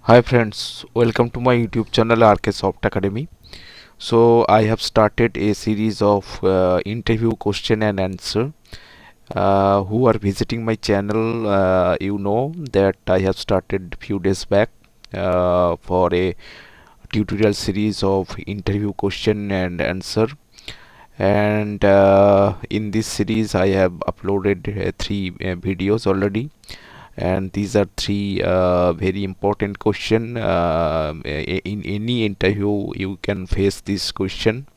Hi friends, welcome to my YouTube channel rksoftacademy. So I have started a series of interview question and answer. Who are visiting my channel, you know that I have started few days back for a tutorial series of interview question and answer. And in this series I have uploaded three videos already, and these are three very important question. In any interview you can face this question.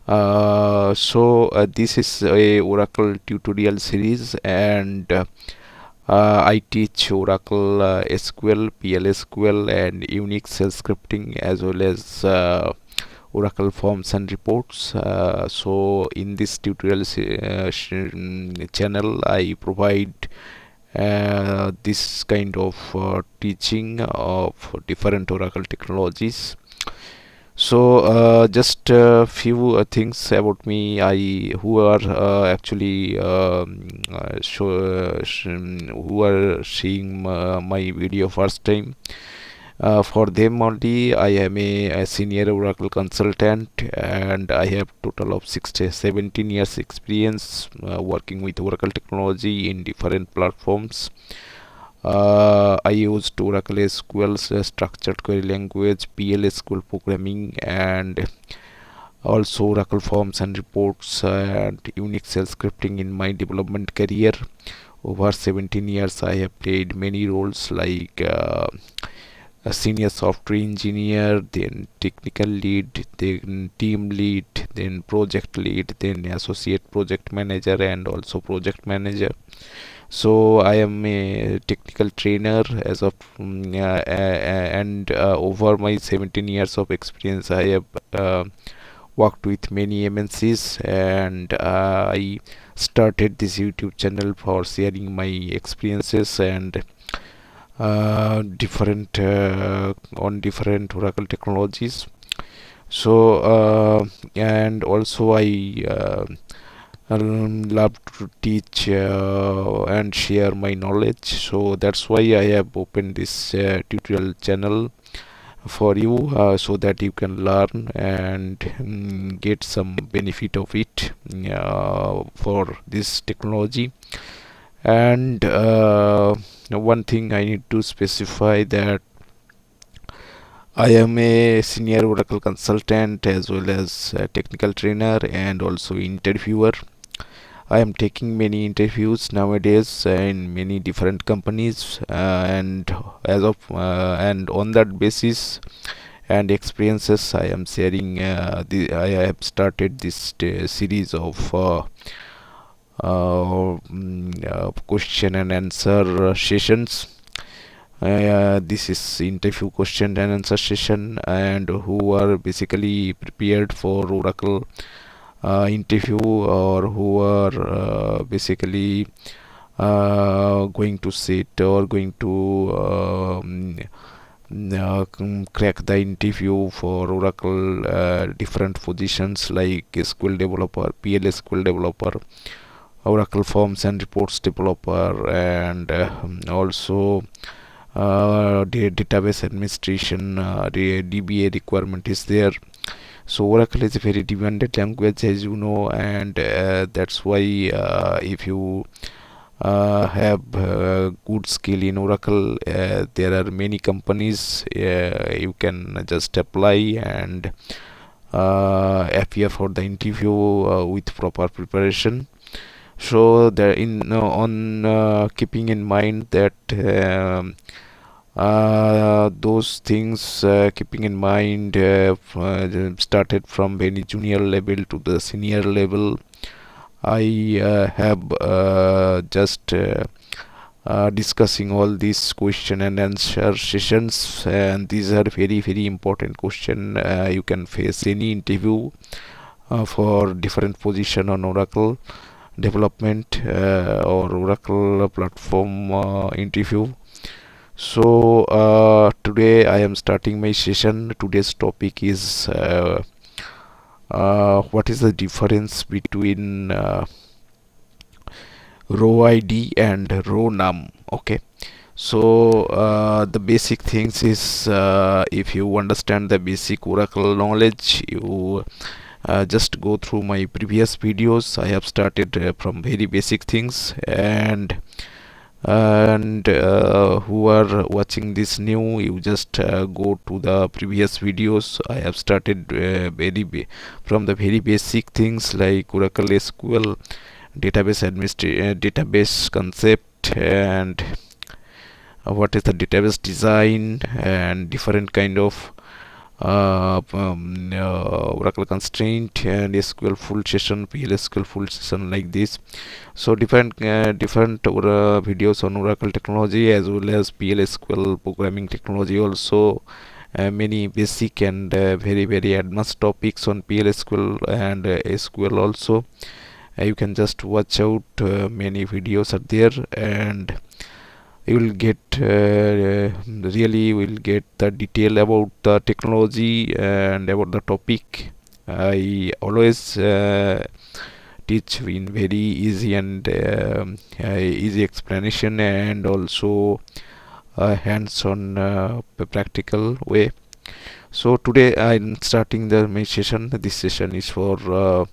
This is a Oracle tutorial series, and I teach Oracle SQL, PLSQL, and Unix shell scripting, as well as Oracle forms and reports. So in this tutorial channel I provide this kind of teaching of different Oracle technologies. So just a few things about me. I who are actually who are seeing my video first time. For them only, I am a senior Oracle consultant, and I have total of 17 years experience working with Oracle technology in different platforms. I used Oracle SQL, structured query language, PLSQL programming, and also Oracle forms and reports and Unix shell scripting in my development career. Over 17 years, I have played many roles like a senior software engineer, then technical lead, then team lead, then project lead, then associate project manager, and also project manager. So I am a technical trainer as of and over my 17 years of experience I have worked with many MNCs, and I started this YouTube channel for sharing my experiences and different on different Oracle technologies. So and also I love to teach and share my knowledge, so that's why I have opened this tutorial channel for you, so that you can learn and get some benefit of it for this technology. And one thing I need to specify that I am a senior Oracle consultant as well as a technical trainer and also interviewer. I am taking many interviews nowadays in many different companies, and as of and on that basis and experiences I am sharing. I have started this series of question and answer sessions. This is interview question and answer session, and who are basically prepared for Oracle interview, or who are basically going to sit or going to crack the interview for Oracle different positions like SQL developer, PLSQL developer, Oracle forms and reports developer, and also the database administration, the DBA requirement is there. So Oracle is a very demanded language, as you know, and that's why if you have good skill in Oracle, there are many companies you can just apply and appear for the interview with proper preparation. So there in on keeping in mind that those things, keeping in mind started from very junior level to the senior level, I have just discussing all these question and answer sessions, and these are very important question. You can face any interview for different position on Oracle development or Oracle platform interview. So today I am starting my session. Today's topic is what is the difference between ROWID and ROWNUM. Okay, So the basic things is, if you understand the basic Oracle knowledge, you just go through my previous videos. I have started from very basic things, and who are watching this new, you just go to the previous videos. I have started from the very basic things like Oracle SQL, database concept, and what is the database design, and different kind of Oracle constraint, and SQL full session, PLSQL full session, like this. So different videos on Oracle technology as well as PLSQL programming technology also. Many basic and very advanced topics on PLSQL and SQL also. You can just watch out, many videos are there, and you will get really will get the detail about the technology and about the topic. I always teach in very easy and easy explanation, and also hands-on practical way. So today I'm starting the main session. This session is for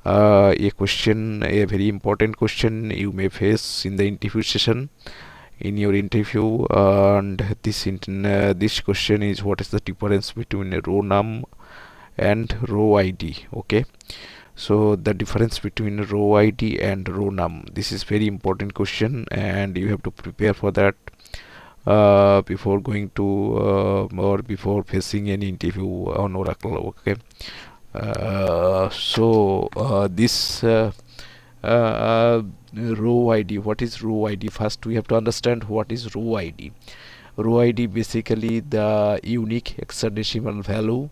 a very important question you may face in the interview session, in your interview. And this question is, what is the difference between a row num and row id? Okay, so the difference between row id and row num, this is very important question, and you have to prepare for that before going to or before facing any interview on Oracle. Okay, this row id, what is row id? First we have to understand what is row id. Row id basically the unique hexadecimal value,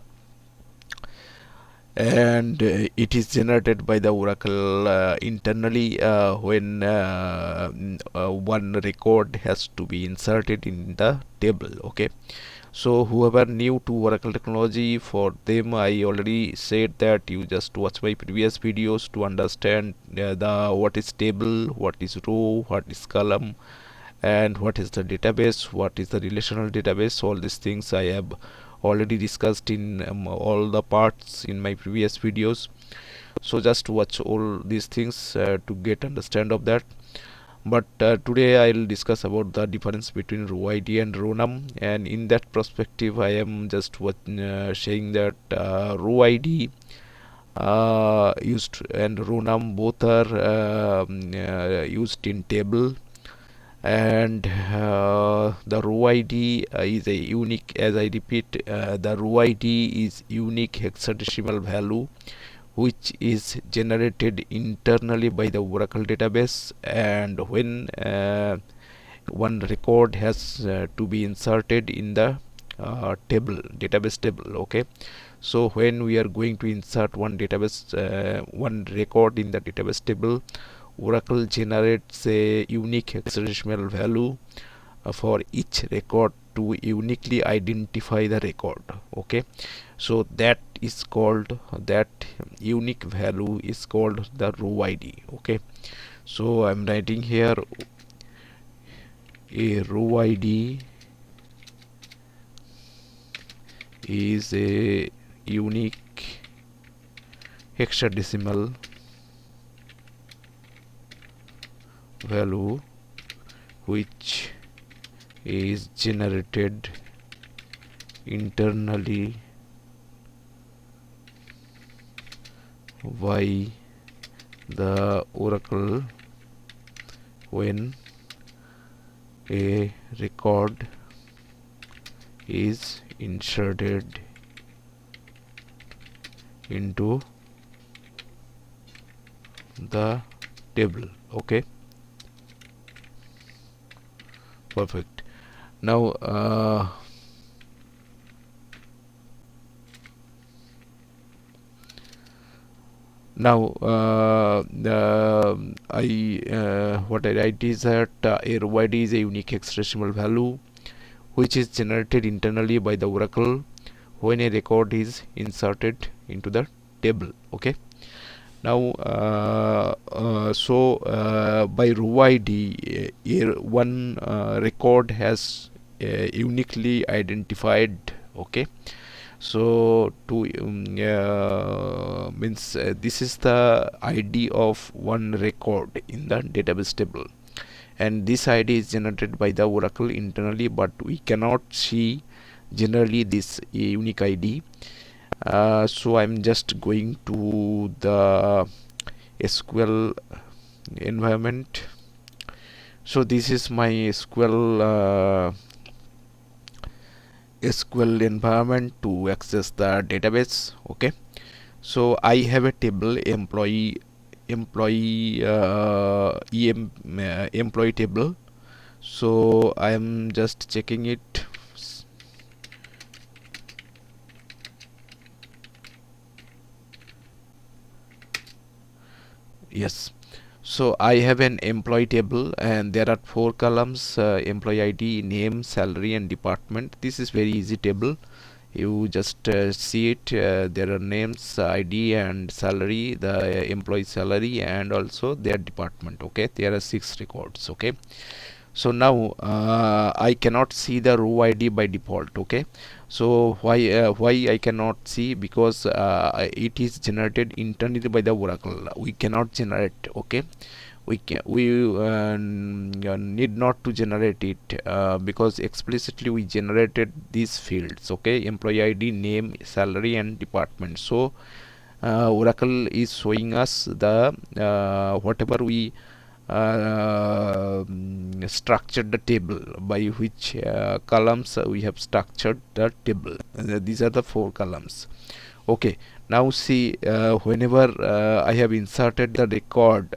and it is generated by the Oracle internally when one record has to be inserted in the table. Okay, so whoever new to Oracle technology, for them I already said that you just watch my previous videos to understand the what is table, what is row, what is column, and what is the database, what is the relational database. All these things I have already discussed in all the parts in my previous videos. So just watch all these things to get understand of that. But today I'll discuss about the difference between row id and row num, and in that perspective I am just saying that row id used and row num both are used in table, and the row id is a unique, as I repeat, the row id is unique hexadecimal value which is generated internally by the Oracle database, and when one record has to be inserted in the database table. Okay, so when we are going to insert one one record in the database table, Oracle generates a unique hexadecimal value for each record to uniquely identify the record. Okay, so that is called, that unique value is called the row id. Okay, so I'm writing here a row id is a unique hexadecimal value which is generated internally by the Oracle when a record is inserted into the table. Okay, perfect. Now what I write is that a row id is a unique hexadecimal value which is generated internally by the Oracle when a record is inserted into the table. Okay, Now by ROWID, one record has uniquely identified. Okay, so to means this is the ID of one record in the database table, and this ID is generated by the Oracle internally, but we cannot see generally this unique ID. So I'm just going to the SQL environment. So this is my SQL environment to access the database. Okay, so I have a table employee table. So I am just checking it. Yes, so I have an employee table, and there are four columns: employee ID, name, salary, and department. This is very easy table. You just see it. There are names, ID, and salary, the employee salary, and also their department. Okay, there are 6 records. Okay, so now I cannot see the row ID by default. Okay, so why I cannot see? Because it is generated internally by the Oracle. We cannot generate. Okay, we need not to generate it because explicitly we generated these fields. Okay, employee ID, name, salary, and department. So Oracle is showing us the whatever we structured the table, by which columns we have structured the table. These are the 4 columns. Okay, now see, whenever I have inserted the record,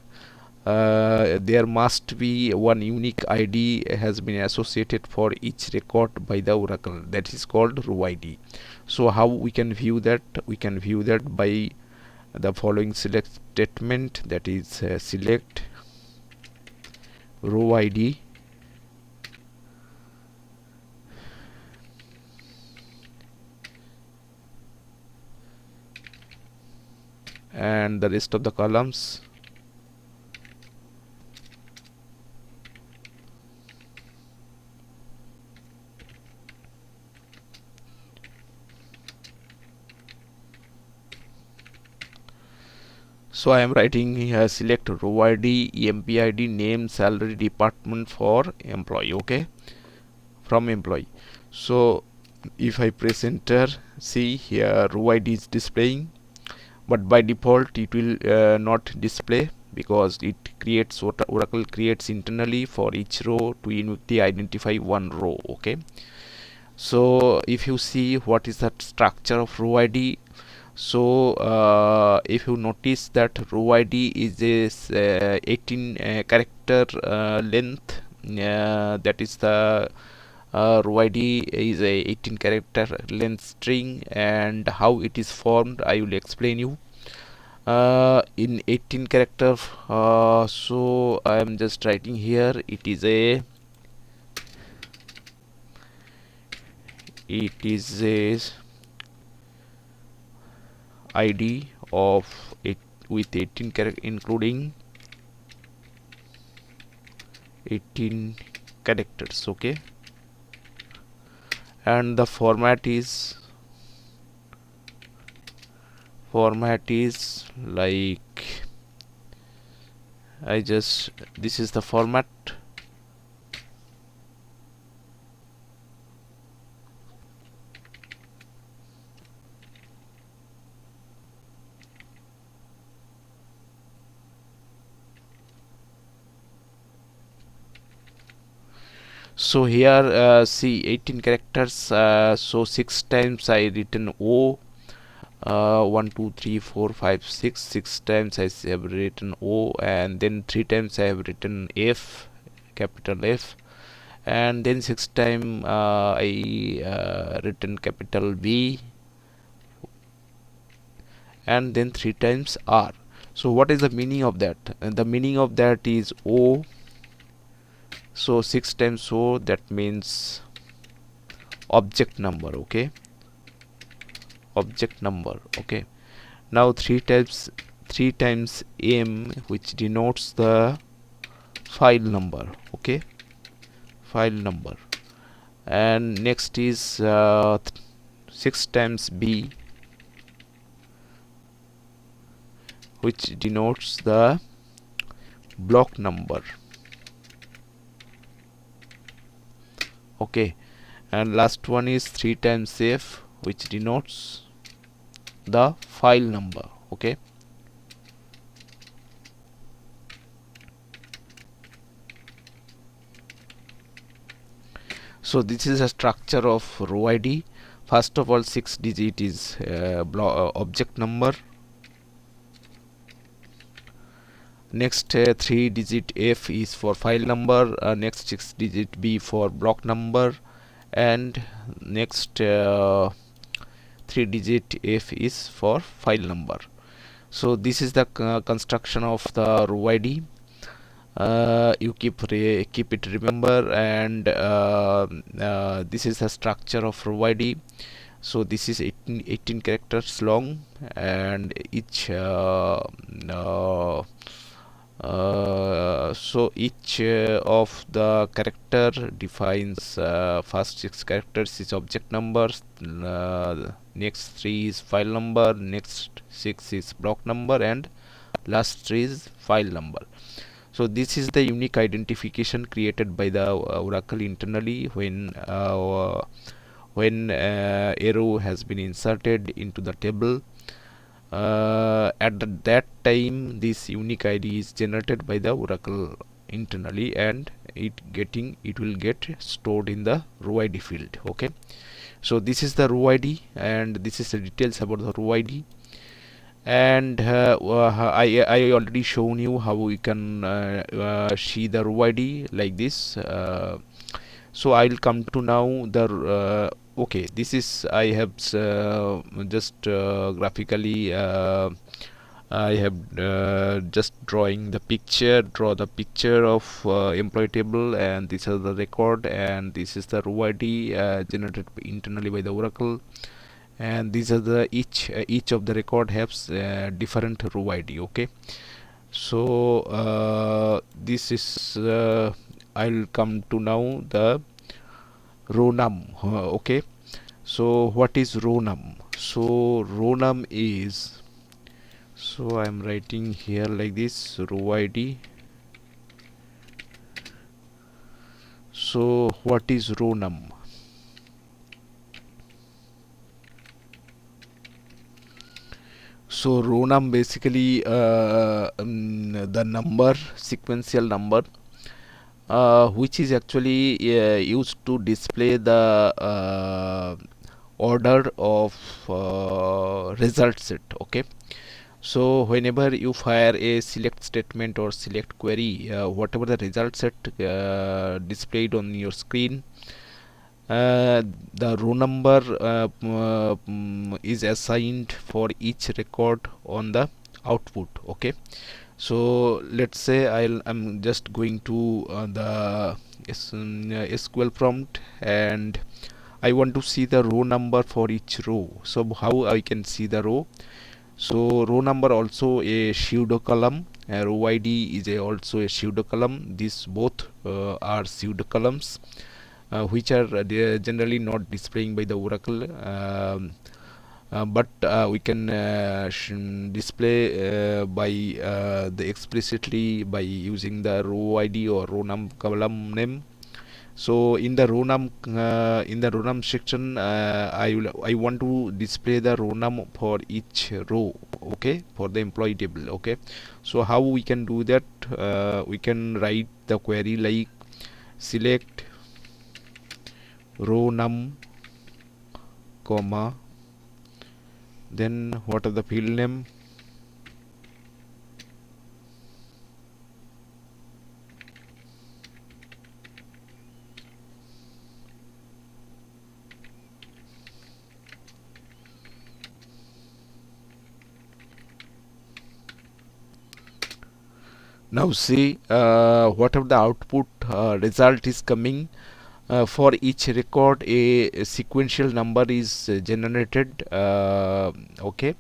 there must be one unique ID has been associated for each record by the Oracle, that is called row ID. So how we can view that? We can view that by the following select statement, that is select row ID and the rest of the columns. So I am writing here select row ID, EMP ID, name, salary, department for employee. Okay, from employee. So if I press enter, see here row ID is displaying, but by default it will not display, because it creates what Oracle creates internally for each row to uniquely identify one row. Okay, so if you see what is the structure of row ID, so if you notice that row ID is a 18 character length, that is the row ID is a 18 character length string, and how it is formed I will explain you. In 18 character, so I am just writing here, it is a ID of it with 18 character, including 18 characters. Okay, and the format is like, this is the format. So here see 18 characters, so 6 times I written O, 1 2 3 4 5 6 times I have written O, and then 3 times I have written F, capital F, and then 6 time I written capital V, and then 3 times R. So what is the meaning of that? The meaning of that is O, so 6 times O, that means object number. Okay, object number. Okay, now 3 3 times M, which denotes the file number. Okay, file number. And next is 6 times B, which denotes the block number. Okay, and last one is 3 times F, which denotes the file number. Okay, so this is a structure of row ID. First of all, 6 digit is object number. Next 3 digit F is for file number, next 6 digit B for block number, and next 3 digit F is for file number. So this is the construction of the row ID. You keep it remember, and this is the structure of row ID. So this is 18 characters long, and each so each of the character defines first 6 characters is object numbers, next 3 is file number, next 6 is block number, and last 3 is file number. So this is the unique identification created by the Oracle internally when arrow has been inserted into the table. At that time, this unique ID is generated by the Oracle internally, and it will get stored in the row ID field. Okay, so this is the row ID, and this is the details about the row ID. And I already shown you how we can see the row ID like this. So I'll come to now the okay, this is I have just graphically I have just draw the picture of employee table, and this is the record, and this is the row ID generated internally by the Oracle, and these are the each of the record has different row ID. Okay, so this is I'll come to now the ROWNUM. Okay, so what is ROWNUM? So ROWNUM is, so I'm writing here like this, row ID. So what is ROWNUM? So ROWNUM basically the number, sequential number, which is actually used to display the order of result set. Okay, so whenever you fire a select statement or select query, whatever the result set displayed on your screen, the row number is assigned for each record on the output. Okay, so let's say I'm just going to the SQL prompt, and I want to see the row number for each row. So how I can see the row? So row number also a pseudo column, row ID is also a pseudo column. These both are pseudo columns, which are generally not displaying by the Oracle, but we can display by the explicitly by using the row ID or ROWNUM column name. So in the ROWNUM section, I want to display the ROWNUM for each row. Okay, for the employee table. Okay, so how we can do that? We can write the query like select ROWNUM, comma, then what are the field name, now see whatever the output result is coming. For each record a sequential number is generated. Okay,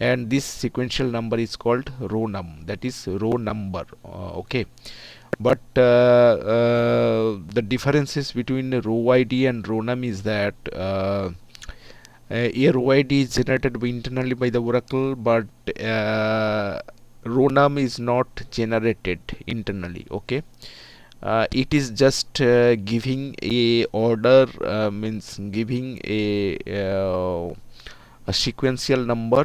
and this sequential number is called row num, that is row number. Okay, but the differences between row ID and row num is that a row ID is generated internally by the Oracle, but row num is not generated internally. Okay, it is just giving a order, means giving a sequential number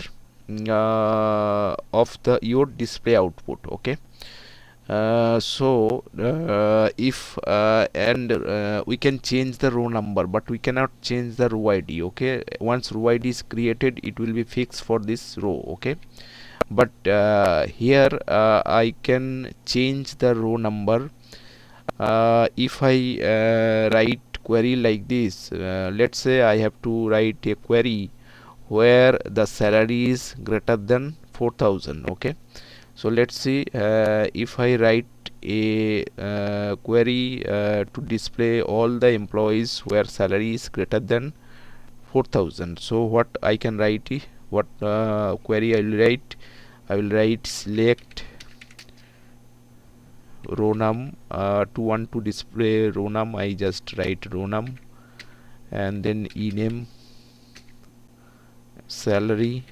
of the your display output. Okay, if and we can change the row number, but we cannot change the row ID. Okay, once row ID is created, it will be fixed for this row. Okay, but here I can change the row number. If I write query like this, let's say I have to write a query where the salary is greater than 4,000. Okay, so let's see, if I write a query to display all the employees where salary is greater than 4,000. So what I can write, what query I will write select row num. To want to display row num, I just write row num and then ename salary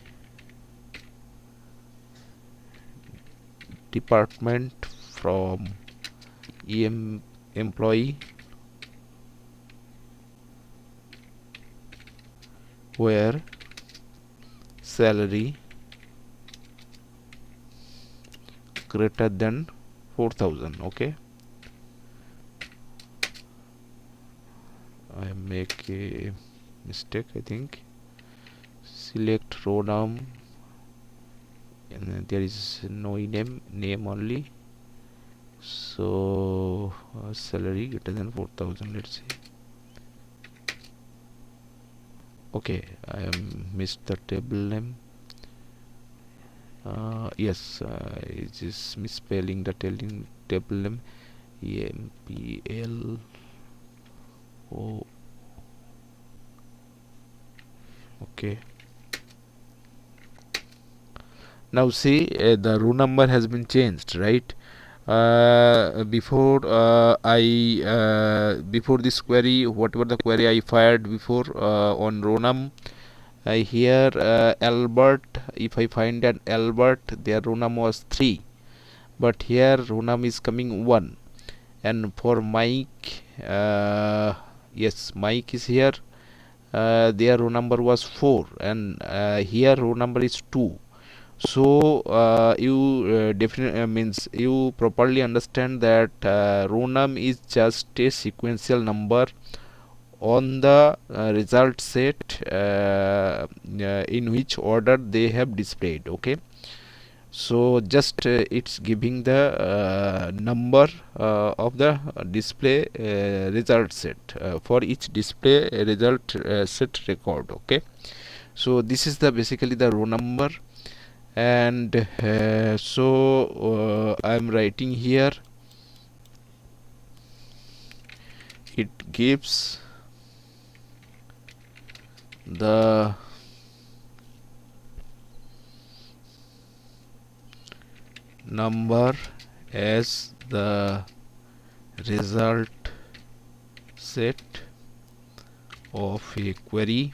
department from employee where salary greater than 4,000. Okay, I make a mistake, I think. Select row num, and there is no name only. So salary greater than 4,000, let's see. Okay, I have missed the table name. Yes, it is misspelling the table name. EMPL. Oh, okay. Now see, the row number has been changed, right? Before before this query, whatever the query I fired before on row num, here Albert, if I find an Albert, their row num was 3, but here row num is coming 1. And for Mike, yes, Mike is here, their row number was 4, and here row number is 2. So you definitely means you properly understand that row num is just a sequential number on the result set in which order they have displayed. Okay, so just it's giving the number of the display result set for each display result set record. Okay, so this is the basically the row number. And I'm writing here, it gives the number as the result set of a query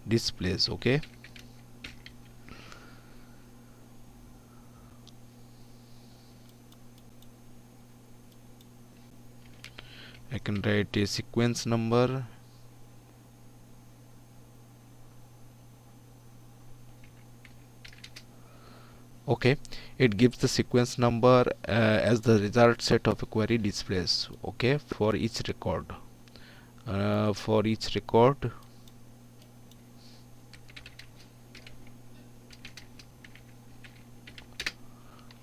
displays. Okay, I can write a sequence number. Okay, it gives the sequence number as the result set of a query displays. Okay, for each record. For each record,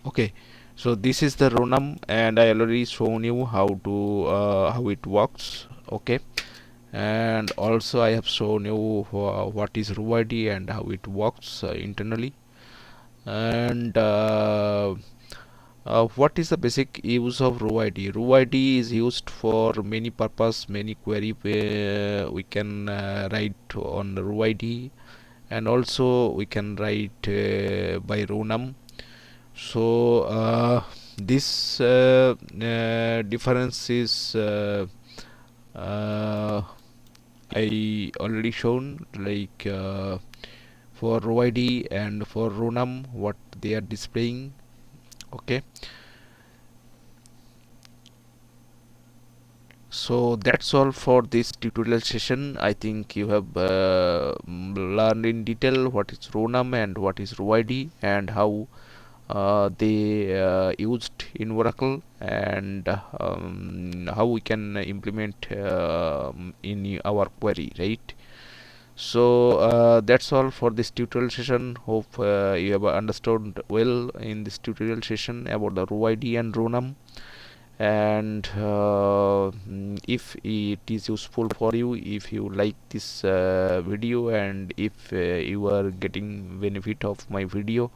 okay, so this is the row num, and I already shown you how to how it works. Okay, and also I have shown you what is row ID and how it works internally. And what is the basic use of row ID? Row ID is used for many purpose, many query we can write on the row ID. and also we can write by ROWNUM. So this difference is I already shown, like for ROWID and for ROWNUM what they are displaying. Okay, so that's all for this tutorial session. I think you have learned in detail what is ROWNUM and what is ROWID and how they used in Oracle, and how we can implement in our query, right? So that's all for this tutorial session. Hope you have understood well in this tutorial session about the ROWID and ROWNUM. And if it is useful for you, if you like this video, and if you are getting benefit of my video,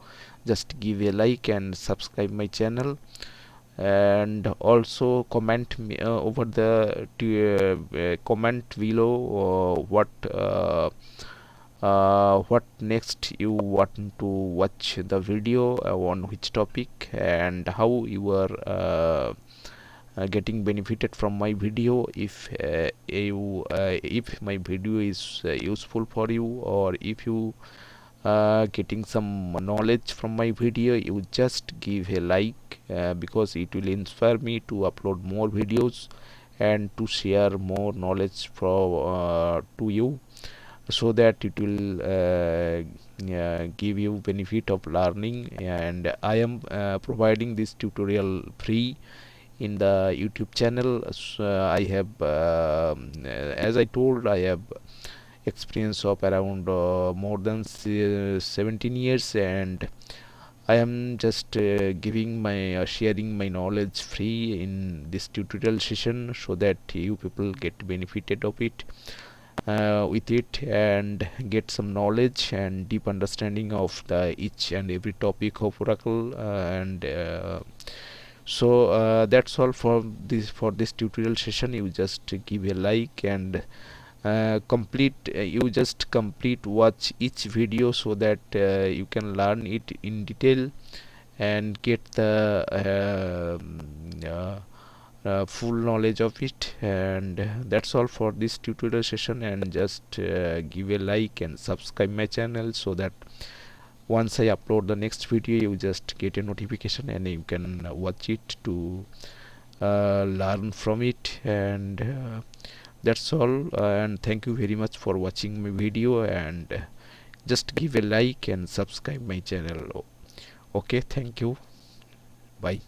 just give a like and subscribe my channel, and also comment me over the comment below what next you want to watch the video on which topic, and how you are getting benefited from my video. If my video is useful for you, or if you getting some knowledge from my video, you just give a like, because it will inspire me to upload more videos and to share more knowledge to you, so that it will give you benefit of learning. And I am providing this tutorial free in the YouTube channel. So I have as I told, I have experience of around more than 17 years, and I am just giving my sharing my knowledge free in this tutorial session, so that you people get benefited of it with it, and get some knowledge and deep understanding of the each and every topic of Oracle. And so that's all for this tutorial session. You just give a like, and you just complete watch each video, so that you can learn it in detail and get the full knowledge of it. And that's all for this tutorial session. And just give a like and subscribe my channel, so that once I upload the next video, you just get a notification and you can watch it to learn from it. And that's all, and thank you very much for watching my video, and just give a like and subscribe my channel. Okay, thank you, bye.